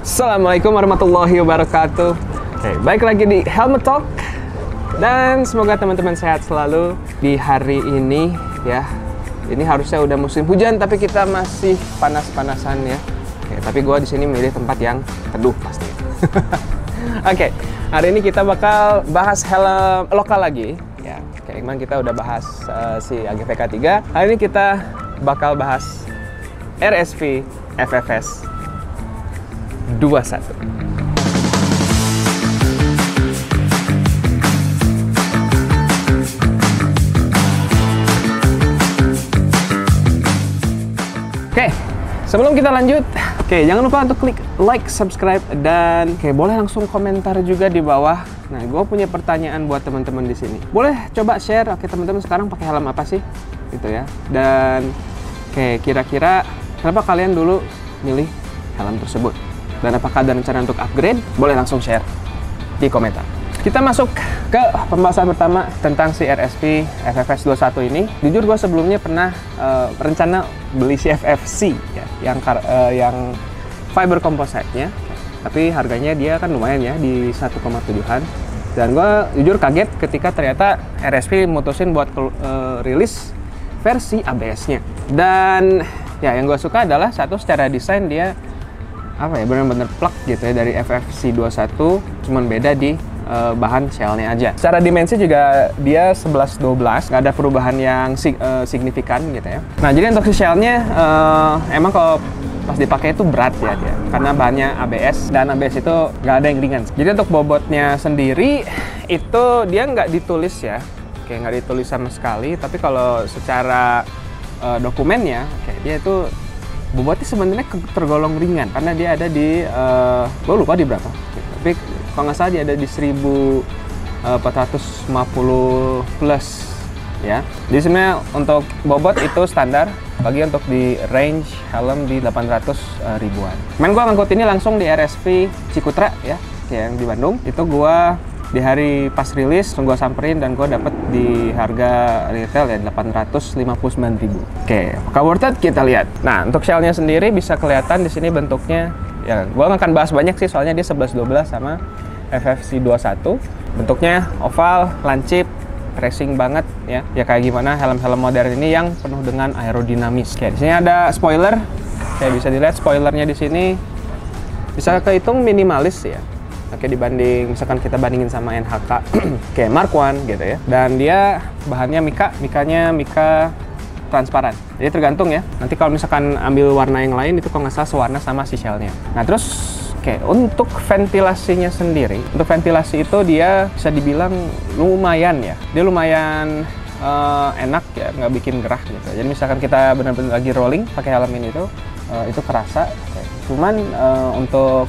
Assalamualaikum warahmatullahi wabarakatuh. Oke, baik lagi di Helmet Talk. Dan semoga teman-teman sehat selalu di hari ini ya. Ini harusnya udah musim hujan tapi kita masih panas-panasan ya. Oke, tapi gue di sini milih tempat yang teduh pasti. Oke, hari ini kita bakal bahas helm lokal lagi ya. Kayak kemarin kita udah bahas si AGVK 3. Hari ini kita bakal bahas RSV FFS 21. Oke, sebelum kita lanjut, jangan lupa untuk klik like, subscribe, dan boleh langsung komentar juga di bawah. Nah, gue punya pertanyaan buat teman-teman di sini. Boleh coba share, teman-teman sekarang pakai helm apa sih? Gitu ya. Dan kira-kira kenapa kalian dulu milih helm tersebut? Dan apakah ada rencana untuk upgrade? Boleh langsung share di komentar. Kita masuk ke pembahasan pertama tentang si RSV FFS 21 ini. Jujur gue sebelumnya pernah rencana beli si FFC ya, yang fiber composite-nya. Tapi harganya dia kan lumayan ya, di 1,7-an. Dan gue jujur kaget ketika ternyata RSV mutusin buat rilis versi ABS-nya. Dan ya yang gue suka adalah satu, secara desain dia benar-benar plug gitu ya dari FFC 21, cuman beda di bahan shell-nya aja. Secara dimensi juga dia 11-12, nggak ada perubahan yang signifikan gitu ya. Nah, jadi untuk si shell-nya emang kalau pas dipakai itu berat ya dia, karena bahannya ABS, dan ABS itu nggak ada yang ringan. Jadi untuk bobotnya sendiri itu dia nggak ditulis ya, nggak ditulis sama sekali. Tapi kalau secara dokumennya, dia itu bobotnya sebenarnya tergolong ringan karena dia ada di gue lupa di berapa, tapi kalau nggak salah dia ada di 1450 plus ya. Jadi sebenarnya untuk bobot itu standar, bagi untuk di range helm di 800 ribuan. Main gue ngangkut ini langsung di RSV Cikutra ya, yang di Bandung. Itu gue di hari pas rilis gue samperin dan gue dapet di harga retail ya 859.000. Apakah worth it? Kita lihat. Nah, untuk shell-nya sendiri bisa kelihatan di sini bentuknya ya, gue nggak akan bahas banyak sih soalnya dia 11-12 sama FFC 21. Bentuknya oval, lancip, racing banget ya. Ya kayak gimana helm-helm modern ini yang penuh dengan aerodinamis. Di sini ada spoiler. Bisa dilihat spoilernya di sini bisa kehitung minimalis ya. Dibanding misalkan kita bandingin sama NHK kayak Mark I gitu ya. Dan dia bahannya mikanya mika transparan. Jadi tergantung ya. Nanti kalau misalkan ambil warna yang lain itu kalau nggak salah sewarna sama si shell-nya. Nah, terus untuk ventilasinya sendiri, untuk ventilasi itu dia bisa dibilang lumayan ya. Dia lumayan enak ya, nggak bikin gerah gitu. Jadi misalkan kita benar-benar lagi rolling pakai helm ini itu kerasa. Cuman untuk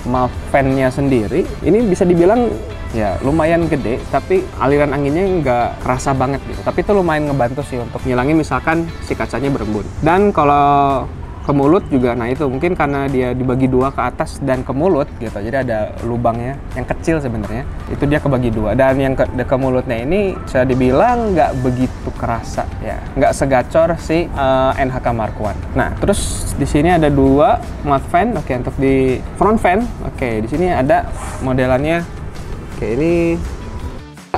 fan-nya sendiri ini bisa dibilang ya lumayan gede, tapi aliran anginnya nggak kerasa banget gitu. Tapi itu lumayan ngebantu sih untuk ngilangin misalkan si kacanya berembun. Dan kalau ke mulut juga, nah itu mungkin karena dia dibagi dua ke atas dan ke mulut gitu, jadi ada lubangnya yang kecil sebenarnya, itu dia kebagi dua. Dan yang ke mulutnya ini bisa dibilang nggak begitu kerasa ya, nggak segacor si NHK Mark I. Nah, terus di sini ada dua mount fan. Untuk di front fan, di sini ada modelannya. Ini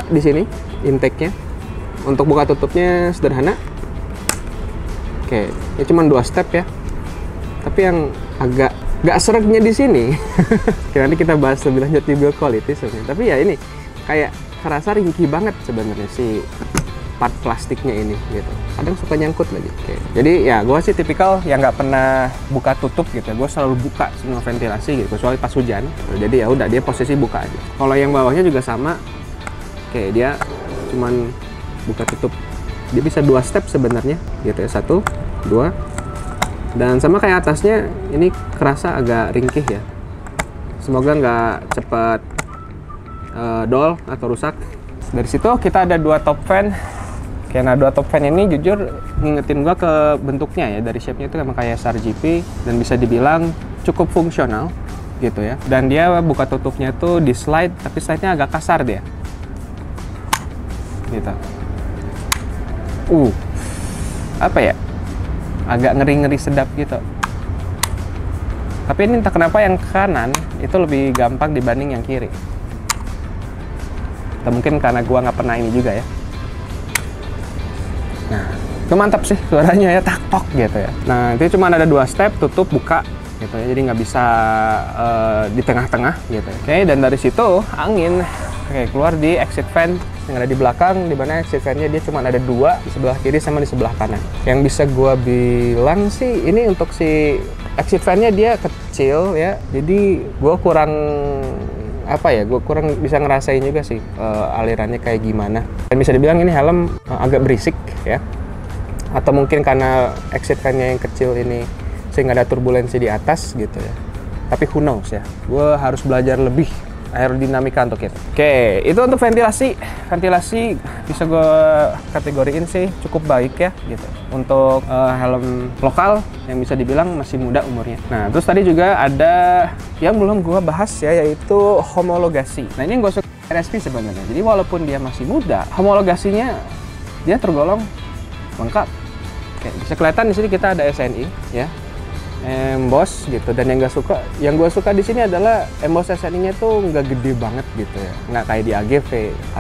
di sini intake-nya. Untuk buka tutupnya sederhana. Ya cuman 2 step ya. Tapi yang agak nggak seretnya di sini. Nanti kita bahas lebih lanjut di build quality sebenarnya. Tapi ya ini kayak kerasa ringkih banget sebenarnya si part plastiknya ini gitu. Kadang suka nyangkut lagi. Jadi ya gue sih tipikal yang nggak pernah buka tutup gitu. Gue selalu buka semua ventilasi gitu, kecuali pas hujan. Jadi ya udah dia posisi buka aja. Kalau yang bawahnya juga sama. Dia cuman buka tutup. Dia bisa 2 step sebenarnya gitu ya. 1, 2. Dan sama kayak atasnya, ini kerasa agak ringkih ya. Semoga nggak cepat dol atau rusak. Dari situ kita ada 2 top fan. Nah, 2 top fan ini jujur ngingetin gua ke bentuknya ya. Dari shape-nya itu emang kayak SRGP dan bisa dibilang cukup fungsional gitu ya. Dan dia buka tutupnya tuh di slide, tapi slide-nya agak kasar dia. Gitu. Apa ya? Agak ngeri-ngeri sedap gitu. Tapi ini entah kenapa yang kanan itu lebih gampang dibanding yang kiri. Atau mungkin karena gua nggak pernah ini juga ya. Nah, itu mantap sih suaranya ya, tak-tok gitu ya. Nah, itu cuma ada 2 step, tutup, buka gitu ya. Jadi nggak bisa di tengah-tengah gitu ya. Oke, dan dari situ angin keluar di exit fan yang ada di belakang, di mana exit fan-nya dia cuma ada 2, di sebelah kiri sama di sebelah kanan. Yang bisa gua bilang sih ini untuk si exit fan-nya dia kecil ya. Jadi gua kurang gue kurang bisa ngerasain juga sih alirannya kayak gimana. Dan bisa dibilang ini helm agak berisik ya. Atau mungkin karena exit fan-nya yang kecil ini sehingga ada turbulensi di atas gitu ya. Tapi who knows ya. Gue harus belajar lebih aerodinamika untuk itu. Oke, itu untuk ventilasi. Ventilasi bisa gue kategoriin sih cukup baik ya gitu. Untuk helm lokal yang bisa dibilang masih muda umurnya. Nah, terus tadi juga ada yang belum gue bahas ya, yaitu homologasi. Nah, ini yang gue suka RSP sebenarnya. Jadi walaupun dia masih muda, homologasinya dia tergolong lengkap. Oke, bisa kelihatan di sini kita ada SNI ya. Emboss gitu, dan yang gue suka di sini adalah emboss SNI-nya tuh nggak gede banget gitu ya, nggak kayak di AGV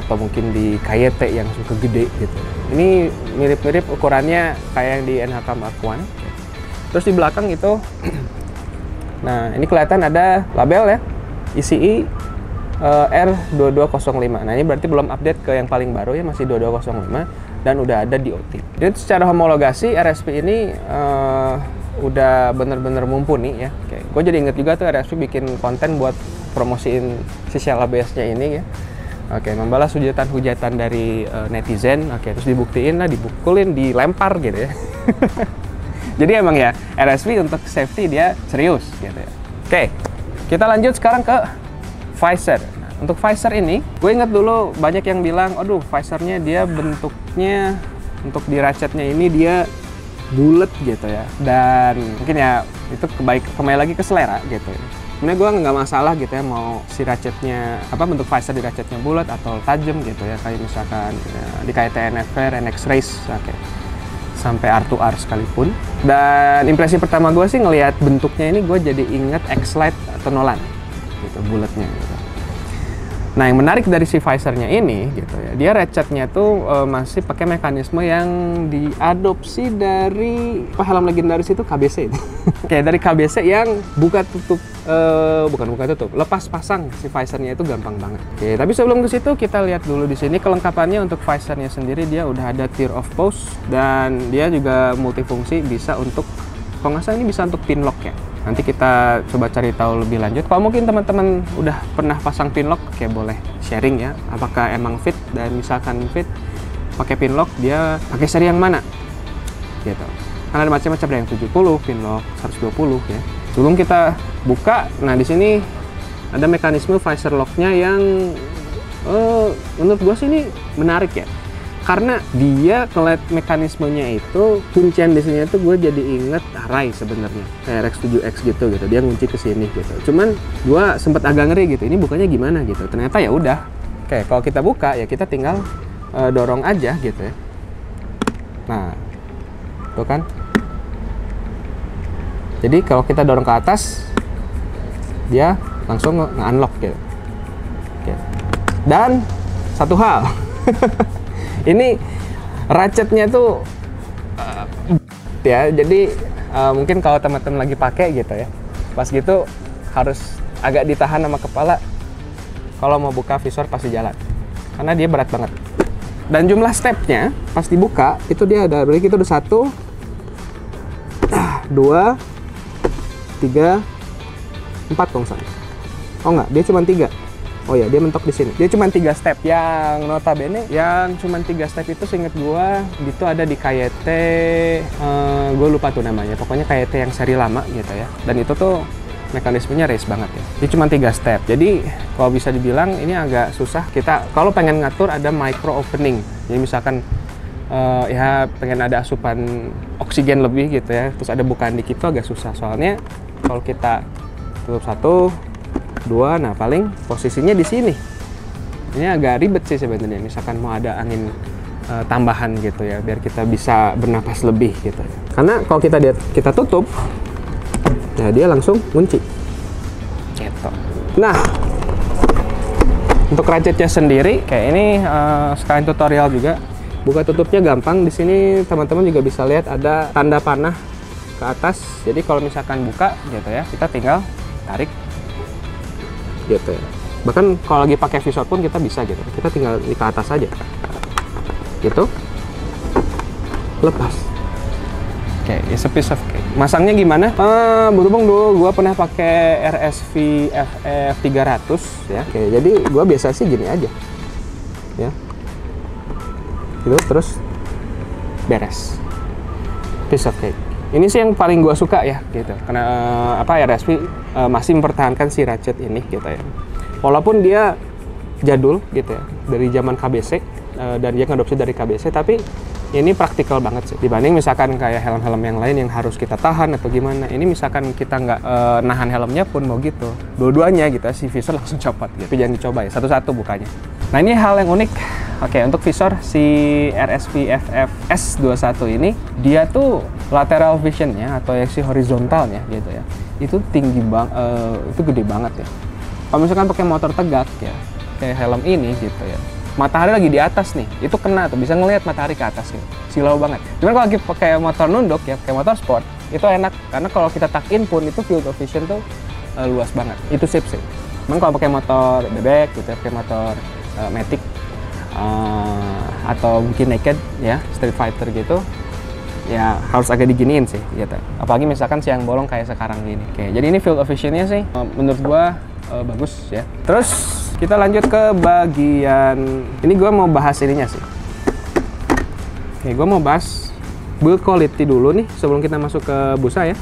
atau mungkin di KYT yang suka gede gitu. Ini mirip-mirip ukurannya kayak yang di NHK Mark I. Terus di belakang itu, nah ini kelihatan ada label ya, ECE R2205. Nah ini berarti belum update ke yang paling baru ya, masih 2205 dan udah ada DOT. Jadi secara homologasi RSP ini udah bener-bener mumpuni ya. Oke, gue jadi inget juga tuh RSP bikin konten buat promosiin si Shell ABS-nya ini ya. Oke, membalas hujatan-hujatan dari netizen. Oke, terus dibuktiin lah, dibukulin, dilempar gitu ya. Jadi emang ya RSP untuk safety dia serius gitu ya. Oke, kita lanjut sekarang ke visor. Nah, untuk visor ini, gue inget dulu banyak yang bilang, aduh visornya dia bentuknya untuk di ratchetnya ini dia bulat gitu ya, dan mungkin ya itu kembali lagi ke selera gitu ya. Sebenarnya gue nggak masalah gitu ya mau si ratchetnya bentuk visor di ratchetnya bulat atau tajam gitu ya, kayak misalkan ya, di KT NFR, NX Race, oke, sampai R2R sekalipun. Dan impresi pertama gue sih ngelihat bentuknya ini, gue jadi inget X-Lite atau Nolan gitu, bulatnya gitu. Nah, yang menarik dari si visornya ini gitu ya, dia ratchetnya tuh masih pakai mekanisme yang diadopsi dari helm legendaris itu KBC. Kayak dari KBC yang bukan tutup, lepas pasang si visornya itu gampang banget. Oke, tapi sebelum ke situ kita lihat dulu di sini kelengkapannya. Untuk visornya sendiri dia udah ada tear of pose, dan dia juga multifungsi, bisa untuk, kalau nggak salah ini bisa untuk pin lock ya. Nanti kita coba cari tahu lebih lanjut. Kalau mungkin teman-teman udah pernah pasang pin lock, kayak boleh sharing ya, apakah emang fit, dan misalkan fit pakai pin lock dia pakai seri yang mana gitu. Karena ada macam-macam, ada yang 70 pin lock, 120 ya. Sebelum kita buka, nah di sini ada mekanisme visor locknya yang menurut gue sih ini menarik ya. Karena dia ngeliat mekanismenya itu, kuncian di sini tuh gue jadi inget Arai sebenarnya, kayak RX7X gitu. Dia ngunci ke sini gitu. Cuman gue sempet agak ngeri gitu, ini bukanya gimana gitu. Ternyata ya udah. Oke, kalau kita buka ya kita tinggal dorong aja gitu ya. Nah, tuh kan. Jadi kalau kita dorong ke atas, dia langsung nge-unlock gitu. Oke. Dan satu hal. Ini ratchetnya tuh ya, jadi mungkin kalau teman-teman lagi pakai gitu ya, pas gitu harus agak ditahan sama kepala kalau mau buka visor pasti jalan, karena dia berat banget. Dan jumlah stepnya pas dibuka itu dia ada, berarti itu udah 1, 2, 3, 4 dong sana. Oh enggak, dia cuma 3. Oh ya, dia mentok di sini. Dia cuma 3 step. Yang notabene yang cuma 3 step itu seinget gua itu ada di KYT, gue lupa tuh namanya. Pokoknya KYT yang seri lama gitu ya. Dan itu tuh mekanismenya race banget ya. Dia cuma 3 step. Jadi kalau bisa dibilang ini agak susah kita kalau pengen ngatur ada micro opening. Jadi misalkan ya pengen ada asupan oksigen lebih gitu ya. Terus ada bukaan dikit tuh agak susah. Soalnya kalau kita tutup 1, 2, nah paling posisinya di sini. Ini agak ribet sih sebenarnya. Misalkan mau ada angin tambahan gitu ya, biar kita bisa bernapas lebih gitu ya. Karena kalau kita tutup, Nah, dia langsung kunci. Gitu. Nah, untuk ratchetnya sendiri, kayak ini sekalian tutorial juga. Buka tutupnya gampang. Di sini teman-teman juga bisa lihat ada tanda panah ke atas. Jadi kalau misalkan buka, gitu ya, kita tinggal tarik, gitu ya. Bahkan kalau lagi pakai visor pun kita bisa gitu. Kita tinggal di ke atas aja, gitu. Lepas. Oke, it's a piece of cake. Masangnya gimana? Berhubung dulu gue pernah pakai RSV FF 300 ya. Oke, jadi gue biasa sih gini aja, ya. Gitu, terus beres. Piece of cake. Ini sih yang paling gue suka ya, gitu. Karena RSV masih mempertahankan si ratchet ini, gitu ya. Walaupun dia jadul, gitu ya, dari zaman KBC dan dia ngadopsi dari KBC, tapi ini praktikal banget sih dibanding misalkan kayak helm-helm yang lain yang harus kita tahan atau gimana. Ini misalkan kita nggak nahan helmnya pun mau gitu, dua-duanya gitu, si visor langsung copot gitu. Tapi jangan dicoba ya, satu-satu bukanya. Nah, ini hal yang unik. Oke, untuk visor si RSV FF S21 ini, dia tuh lateral visionnya atau yang si horizontalnya gitu ya, itu tinggi itu gede banget ya. Kalau misalkan pakai motor tegak ya, kayak helm ini gitu ya, matahari lagi di atas nih, itu kena tuh, bisa ngelihat matahari ke atas gitu, silau banget. Cuman kalau lagi pakai motor nunduk ya, pakai motor sport, itu enak, karena kalau kita tuck-in pun itu field of vision tuh luas banget, itu sip sih. Cuman kalau pakai motor bebek gitu, pakai motor Matic atau mungkin naked ya, Street Fighter gitu, ya harus agak diginiin sih gitu. Apalagi misalkan siang bolong kayak sekarang gini. Oke, jadi ini field of visionnya sih menurut gua bagus ya. Terus kita lanjut ke bagian ini, gue mau bahas ininya sih. Oke, gue mau bahas build quality dulu nih sebelum kita masuk ke busa ya.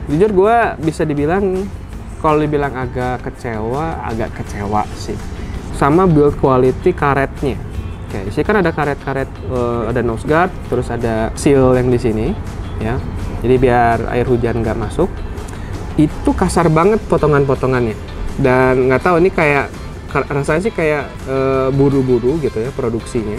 Jujur gue bisa dibilang, kalau dibilang agak kecewa sih sama build quality karetnya. Oke, di sini kan ada karet-karet, ada nose guard, terus ada seal yang di sini ya. Jadi biar air hujan nggak masuk. Itu kasar banget potongan-potongannya, dan nggak tahu ini kayak rasanya sih kayak buru-buru gitu ya produksinya.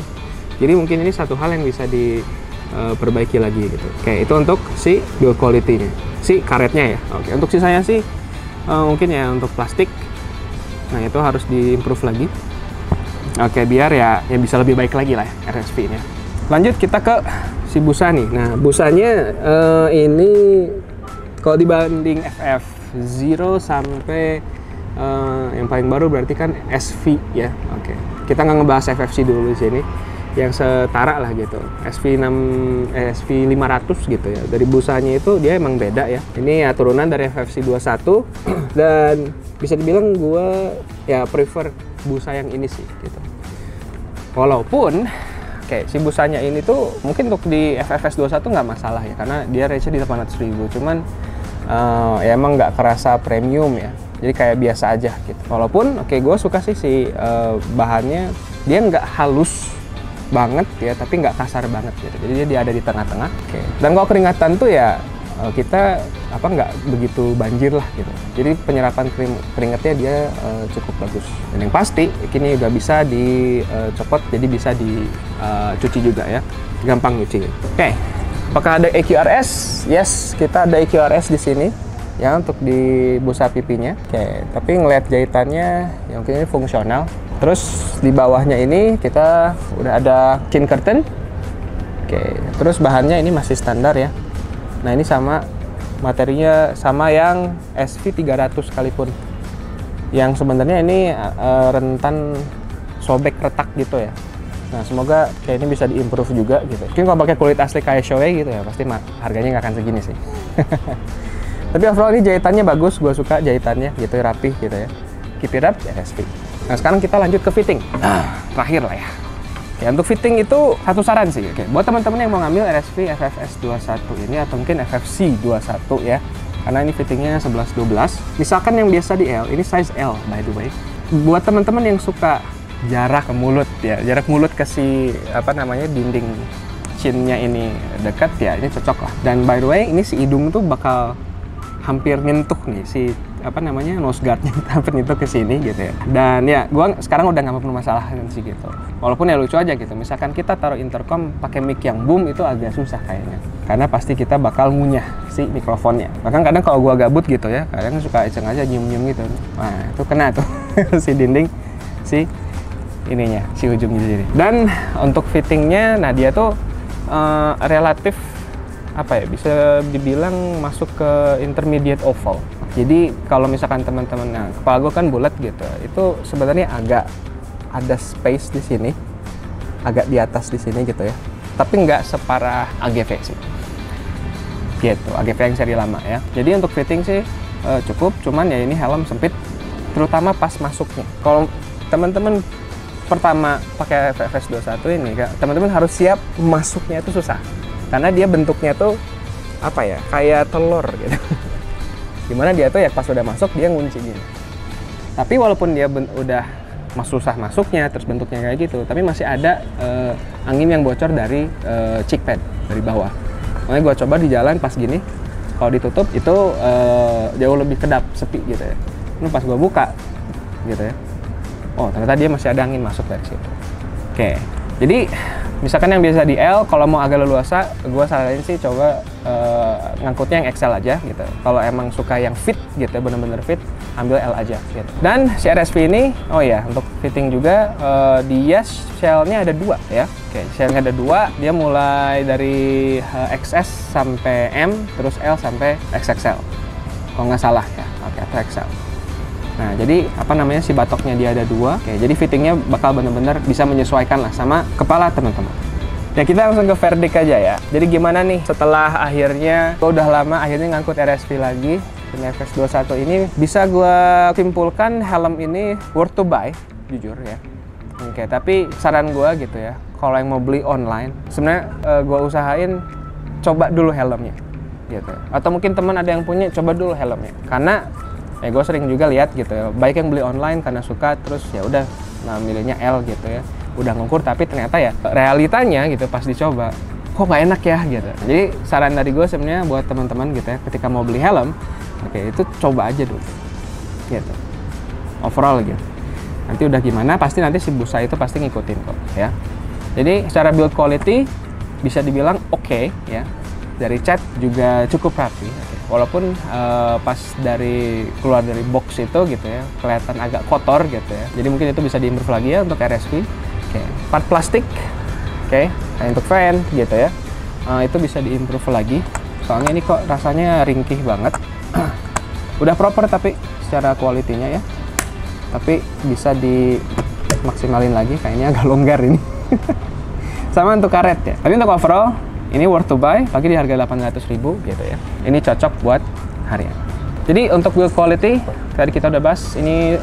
Jadi mungkin ini satu hal yang bisa diperbaiki lagi gitu. Kayak itu untuk si build quality-nya, si karetnya ya. Oke, untuk sisanya sih mungkin ya untuk plastik, nah itu harus diimprove lagi. Oke, biar ya bisa lebih baik lagi lah ya, RSV-nya. Lanjut kita ke si busa nih. Nah, busanya ini kalau dibanding FF 0 sampai yang paling baru berarti kan SV ya. Oke. Kita nggak ngebahas FFC dulu di sini. Yang setara lah gitu. SV 500 gitu ya. Dari busanya itu dia emang beda ya. Ini ya turunan dari FFC 21 dan bisa dibilang gua ya prefer busa yang ini sih gitu. Walaupun si busanya ini tuh mungkin untuk di FFS 21 nggak masalah ya, karena dia range-nya di 800.000. Cuman ya emang nggak kerasa premium ya, jadi kayak biasa aja gitu. Walaupun gue suka sih bahannya, dia nggak halus banget ya, tapi nggak kasar banget gitu. Jadi dia ada di tengah-tengah. Dan kalau keringatan tuh ya kita nggak begitu banjir lah gitu. Jadi penyerapan keringatnya dia cukup bagus. Dan yang pasti ini udah bisa dicopot, jadi bisa dicuci juga ya, gampang nyuci. Oke. Apakah ada EQRS? Yes, kita ada EQRS di sini ya untuk di busa pipinya. Oke, tapi ngelihat jahitannya yang mungkin ini fungsional. Terus di bawahnya ini kita udah ada chin curtain. Oke, terus bahannya ini masih standar ya. Nah, ini sama materinya sama yang SV 300 sekalipun. Yang sebenarnya ini rentan sobek retak gitu ya. Nah, semoga kayak ini bisa diimprove juga gitu. Mungkin kalau pakai kulit asli kayak Shoei gitu ya, pasti harganya nggak akan segini sih. Tapi overall ini jahitannya bagus, gue suka jahitannya gitu, rapih gitu ya. Keep it up, RSV. Nah, sekarang kita lanjut ke fitting. Terakhir lah ya. Oke, untuk fitting itu satu saran sih. Oke, buat teman-teman yang mau ngambil RSV FFS 21 ini atau mungkin FFC 21 ya. Karena ini fittingnya 11-12. Misalkan yang biasa di L, ini size L by the way. Buat teman-teman yang suka jarak mulut ya, jarak mulut ke si dinding chinnya ini dekat ya, ini cocok lah. Dan by the way, ini si hidung tuh bakal hampir nyentuh nih si apa namanya nose guardnya tapen itu ke sini gitu ya. Dan ya gue sekarang udah nggak mempermasalahkan sih gitu. Walaupun ya lucu aja gitu. Misalkan kita taruh intercom pakai mic yang boom itu agak susah kayaknya. Karena pasti kita bakal ngunyah si mikrofonnya. Bahkan kadang kalau gue gabut gitu ya, kadang suka iseng aja nyium-nyium gitu. Nah itu kena tuh si dinding si ininya, si ujungnya sendiri. Dan untuk fittingnya, nah dia tuh relatif apa ya, bisa dibilang masuk ke intermediate oval. Jadi kalau misalkan teman-teman, nah kepala gue kan bulat gitu, itu sebenarnya agak ada space di sini, agak di atas di sini gitu ya. Tapi nggak separah AGV sih. Gitu, AGV yang seri lama ya. Jadi untuk fitting sih cukup, cuman ya ini helm sempit, terutama pas masuknya. Kalau teman-teman pertama pakai FFS 21 ini, teman-teman harus siap masuknya itu susah. Karena dia bentuknya tuh apa ya, kayak telur gitu. Dimana dia tuh ya pas udah masuk dia ngunci gini. Tapi walaupun dia udah susah masuknya, terus bentuknya kayak gitu, tapi masih ada angin yang bocor dari cheek pad dari bawah. Makanya gue coba di jalan pas gini, kalau ditutup itu jauh lebih kedap, sepi gitu ya. Ini pas gue buka gitu ya, oh ternyata dia masih ada angin masuk dari situ. Oke, jadi misalkan yang biasa di L, kalau mau agak leluasa, gue saranin sih coba ngangkutnya yang XL aja gitu. Kalau emang suka yang fit gitu, bener-bener fit, ambil L aja gitu. Dan si RSV ini, oh ya, untuk fitting juga dia shell-nya ada 2 ya. Oke, shell-nya ada 2, dia mulai dari XS sampai M, terus L sampai XXL. Kalau nggak salah ya, oke, atau XL. Nah, jadi apa namanya, si batoknya dia ada 2. Oke, jadi fittingnya bakal bener-bener bisa menyesuaikan lah sama kepala teman-teman. Ya kita langsung ke verdict aja ya. Jadi gimana nih setelah akhirnya gue udah lama akhirnya ngangkut RSV lagi, FFS 21 ini bisa gue simpulkan helm ini worth to buy, jujur ya. Oke, tapi saran gue gitu ya, kalau yang mau beli online, sebenarnya gue usahain coba dulu helmnya gitu. Atau mungkin teman ada yang punya, coba dulu helmnya. Karena ya gue sering juga lihat gitu ya, baik yang beli online karena suka, terus ya udah nah milihnya L gitu ya, udah ngukur tapi ternyata ya realitanya gitu pas dicoba kok nggak enak ya gitu. Jadi saran dari gue sebenarnya buat teman-teman gitu ya, ketika mau beli helm, oke itu coba aja dulu gitu, overall gitu. Nanti udah gimana pasti nanti si busa itu pasti ngikutin kok ya. Jadi secara build quality bisa dibilang oke ya. Dari cat juga cukup rapi, walaupun pas keluar dari box itu gitu ya kelihatan agak kotor gitu ya. Jadi mungkin itu bisa diimprove lagi ya untuk RSV. Oke, part plastik, oke, kayak untuk fan gitu ya, itu bisa diimprove lagi. Soalnya ini kok rasanya ringkih banget. Udah proper tapi secara kualitinya ya, tapi bisa dimaksimalin lagi. Kayaknya agak longgar ini. Sama untuk karet ya. Tapi untuk overall ini worth to buy, lagi di harga 800.000 gitu ya. Ini cocok buat harian. Jadi untuk build quality, tadi kita udah bahas, ini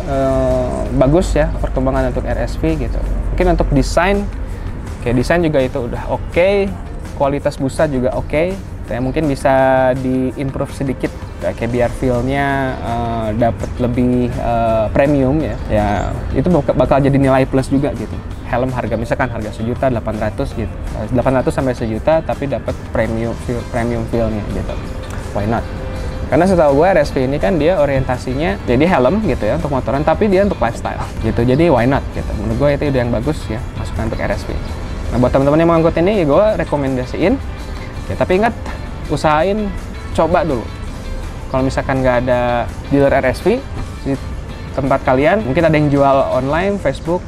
bagus ya perkembangan untuk RSV gitu. Mungkin untuk desain, kayak desain juga itu udah oke. Kualitas busa juga oke. Ya, mungkin bisa di-improve sedikit, kayak biar feel-nya dapat lebih premium ya. Ya, itu bakal jadi nilai plus juga gitu. Helm harga misalkan harga 1.800.000 gitu, 800 sampai 1 juta tapi dapat premium feel-nya gitu. Why not? Karena setahu gue RSV ini kan dia orientasinya jadi helm gitu ya untuk motoran, tapi dia untuk lifestyle gitu. Jadi why not gitu. Menurut gue itu ide yang bagus ya, masukan untuk RSV. Nah buat teman-teman yang mau ngangkut ini, gue rekomendasiin. Ya, tapi ingat, usahain coba dulu. Kalau misalkan nggak ada dealer RSV di tempat kalian, mungkin ada yang jual online, Facebook.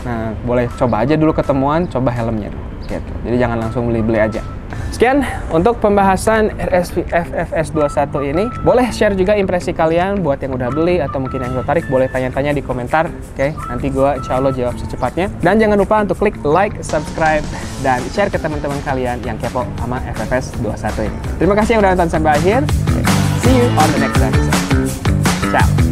Nah, boleh coba aja dulu ketemuan, coba helmnya gitu. Jadi jangan langsung beli-beli aja. Sekian untuk pembahasan RSV FFS 21 ini. Boleh share juga impresi kalian buat yang udah beli atau mungkin yang tertarik, boleh tanya-tanya di komentar. Oke, nanti gue insya Allah jawab secepatnya. Dan jangan lupa untuk klik like, subscribe, dan share ke teman-teman kalian yang kepo sama FFS 21 ini. Terima kasih yang udah nonton sampai akhir. Okay. See you on the next episode. Ciao.